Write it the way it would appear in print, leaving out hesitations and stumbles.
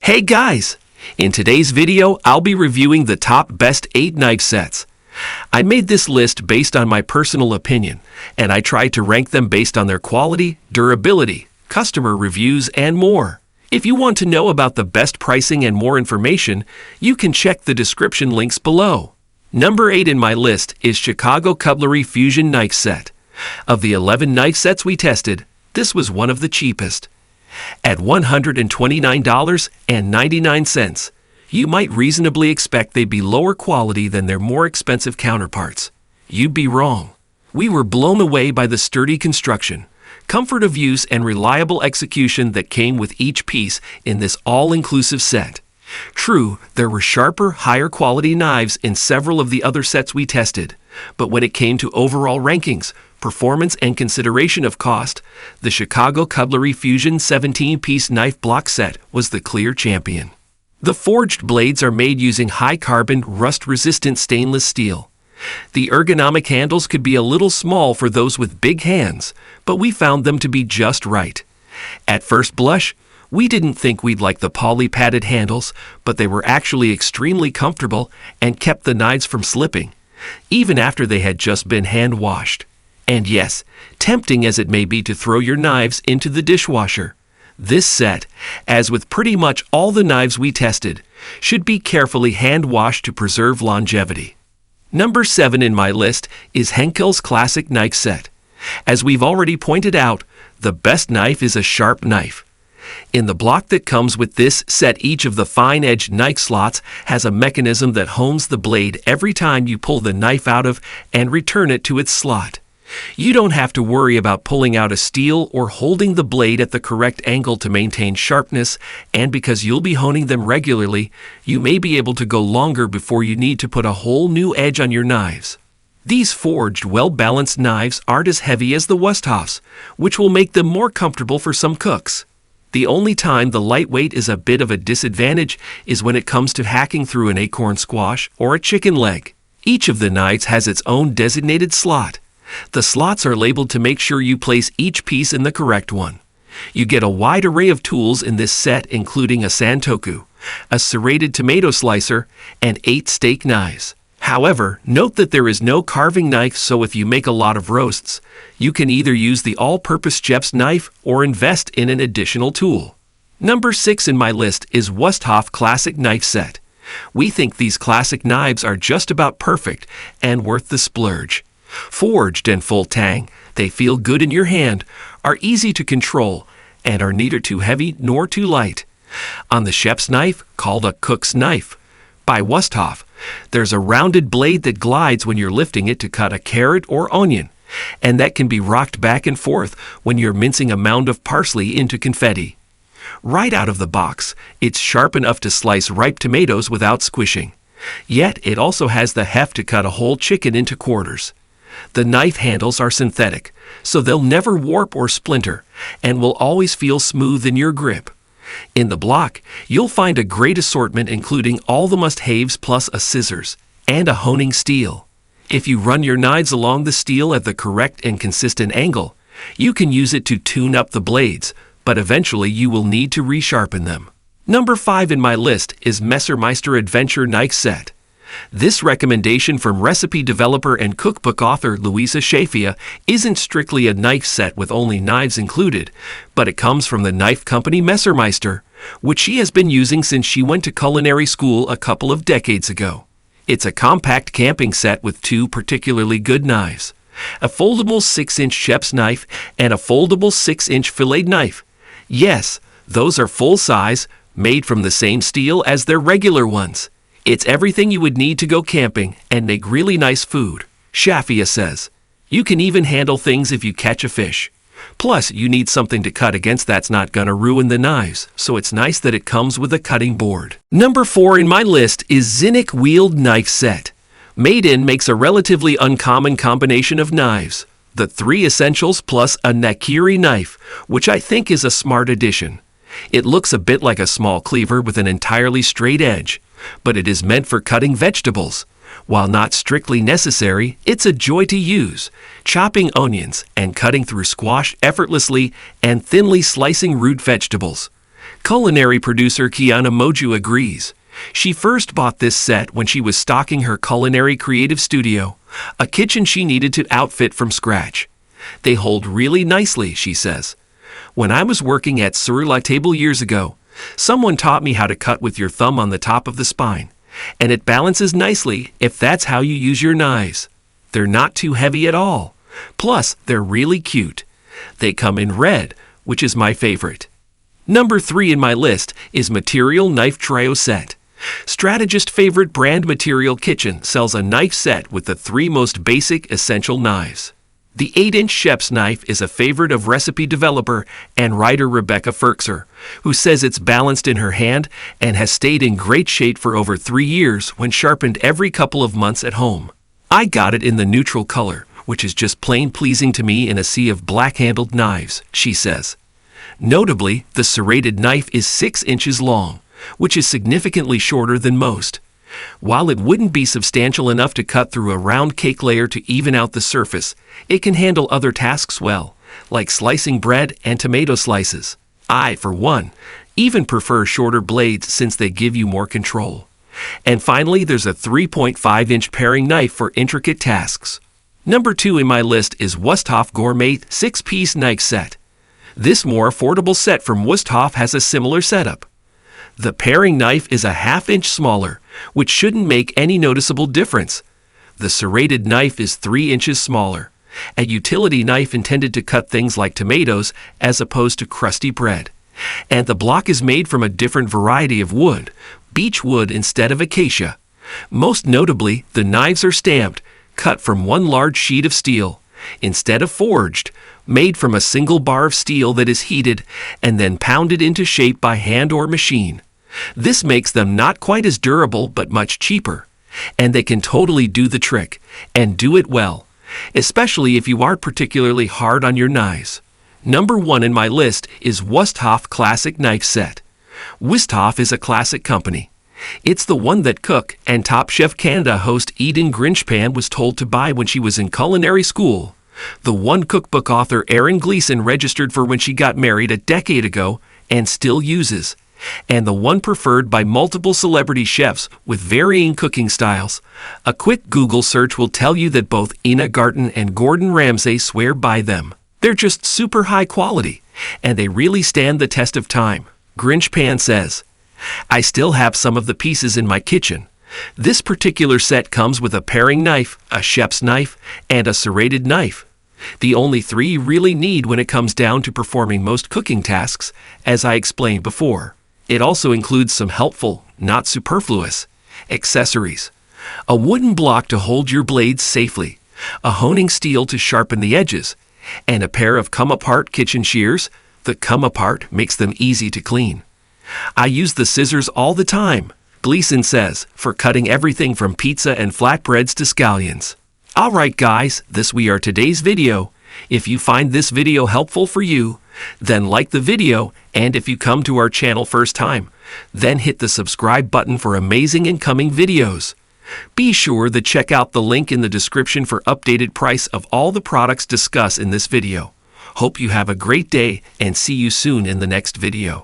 Hey guys! In today's video, I'll be reviewing the top best 8 knife sets. I made this list based on my personal opinion, and I tried to rank them based on their quality, durability, customer reviews, and more. If you want to know about the best pricing and more information, you can check the description links below. Number 8 in my list is Chicago Cutlery Fusion Knife Set. Of the 11 knife sets we tested, this was one of the cheapest. At $129.99, you might reasonably expect they'd be lower quality than their more expensive counterparts. You'd be wrong. We were blown away by the sturdy construction, comfort of use, and reliable execution that came with each piece in this all-inclusive set. True, there were sharper, higher quality knives in several of the other sets we tested, but when it came to overall rankings, performance, and consideration of cost, the Chicago Cutlery Fusion 17-piece knife block set was the clear champion. The forged blades are made using high-carbon, rust-resistant stainless steel. The ergonomic handles could be a little small for those with big hands, but we found them to be just right. At first blush, we didn't think we'd like the poly-padded handles, but they were actually extremely comfortable and kept the knives from slipping, even after they had just been hand-washed. And yes, tempting as it may be to throw your knives into the dishwasher, this set, as with pretty much all the knives we tested, should be carefully hand-washed to preserve longevity. Number 7 in my list is Henckels Classic Knife Set. As we've already pointed out, the best knife is a sharp knife. In the block that comes with this set, each of the fine-edged knife slots has a mechanism that hones the blade every time you pull the knife out of and return it to its slot. You don't have to worry about pulling out a steel or holding the blade at the correct angle to maintain sharpness, and because you'll be honing them regularly, you may be able to go longer before you need to put a whole new edge on your knives. These forged, well-balanced knives aren't as heavy as the Wusthofs, which will make them more comfortable for some cooks. The only time the lightweight is a bit of a disadvantage is when it comes to hacking through an acorn squash or a chicken leg. Each of the knives has its own designated slot. The slots are labeled to make sure you place each piece in the correct one. You get a wide array of tools in this set, including a santoku, a serrated tomato slicer, and 8 steak knives. However, note that there is no carving knife, so if you make a lot of roasts, you can either use the all-purpose chef's knife or invest in an additional tool. Number 6 in my list is Wüsthof Classic Knife Set. We think these classic knives are just about perfect and worth the splurge. Forged and full tang, they feel good in your hand, are easy to control, and are neither too heavy nor too light. On the chef's knife, called a cook's knife by Wusthof, there's a rounded blade that glides when you're lifting it to cut a carrot or onion, and that can be rocked back and forth when you're mincing a mound of parsley into confetti. Right out of the box, it's sharp enough to slice ripe tomatoes without squishing. Yet it also has the heft to cut a whole chicken into quarters. The knife handles are synthetic, so they'll never warp or splinter, and will always feel smooth in your grip. In the block, you'll find a great assortment including all the must-haves plus a scissors and a honing steel. If you run your knives along the steel at the correct and consistent angle, you can use it to tune up the blades, but eventually you will need to resharpen them. Number 5 in my list is Messermeister Adventure Knife Set. This recommendation from recipe developer and cookbook author Louisa Schafia isn't strictly a knife set with only knives included, but it comes from the knife company Messermeister, which she has been using since she went to culinary school a couple of decades ago. It's a compact camping set with 2 particularly good knives, a foldable 6-inch chef's knife and a foldable 6-inch filleted knife. Yes, those are full-size, made from the same steel as their regular ones. It's everything you would need to go camping and make really nice food, Schafia says. You can even handle things if you catch a fish. Plus, you need something to cut against that's not gonna ruin the knives, so it's nice that it comes with a cutting board. Number 4 in my list is Zinic Weald Knife Set. Made in makes a relatively uncommon combination of knives, the 3 essentials plus a nakiri knife, which I think is a smart addition. It looks a bit like a small cleaver with an entirely straight edge, but it is meant for cutting vegetables. While not strictly necessary, it's a joy to use, chopping onions and cutting through squash effortlessly and thinly slicing root vegetables. Culinary producer Kiana Moju agrees. She first bought this set when she was stocking her culinary creative studio, a kitchen she needed to outfit from scratch. They hold really nicely, she says. When I was working at Sur La Table years ago, someone taught me how to cut with your thumb on the top of the spine, and it balances nicely if that's how you use your knives. They're not too heavy at all. Plus, they're really cute. They come in red, which is my favorite. Number 3 in my list is Material Knife Trio Set. Strategist favorite brand Material Kitchen sells a knife set with the 3 most basic essential knives. The 8-inch chef's knife is a favorite of recipe developer and writer Rebecca Ferkser, who says it's balanced in her hand and has stayed in great shape for over 3 years when sharpened every couple of months at home. I got it in the neutral color, which is just plain pleasing to me in a sea of black-handled knives, she says. Notably, the serrated knife is 6 inches long, which is significantly shorter than most. While it wouldn't be substantial enough to cut through a round cake layer to even out the surface, it can handle other tasks well, like slicing bread and tomato slices. I, for one, even prefer shorter blades since they give you more control. And finally, there's a 3.5-inch paring knife for intricate tasks. Number 2 in my list is Wüsthof Gourmet 6-piece knife set. This more affordable set from Wüsthof has a similar setup. The paring knife is a 1/2 inch smaller, which shouldn't make any noticeable difference. The serrated knife is 3 inches smaller, a utility knife intended to cut things like tomatoes as opposed to crusty bread. And the block is made from a different variety of wood, beech wood instead of acacia. Most notably, the knives are stamped, cut from one large sheet of steel, instead of forged, made from a single bar of steel that is heated and then pounded into shape by hand or machine. This makes them not quite as durable but much cheaper, and they can totally do the trick, and do it well, especially if you aren't particularly hard on your knives. Number 1 in my list is Wüsthof Classic Knife Set. Wüsthof is a classic company. It's the one that cook and Top Chef Canada host Eden Grinchpan was told to buy when she was in culinary school. The one cookbook author Erin Gleason registered for when she got married a decade ago and still uses. And the one preferred by multiple celebrity chefs with varying cooking styles. A quick Google search will tell you that both Ina Garten and Gordon Ramsay swear by them. They're just super high quality, and they really stand the test of time. Grinchpan says, I still have some of the pieces in my kitchen. This particular set comes with a paring knife, a chef's knife, and a serrated knife. The only 3 you really need when it comes down to performing most cooking tasks, as I explained before. It also includes some helpful, not superfluous, accessories. A wooden block to hold your blades safely, a honing steel to sharpen the edges, and a pair of come-apart kitchen shears. The come-apart makes them easy to clean. I use the scissors all the time, Gleason says, for cutting everything from pizza and flatbreads to scallions. Alright guys, this we are today's video. If you find this video helpful for you, then like the video, and if you come to our channel first time, then hit the subscribe button for amazing incoming videos. Be sure to check out the link in the description for updated price of all the products discussed in this video. Hope you have a great day and see you soon in the next video.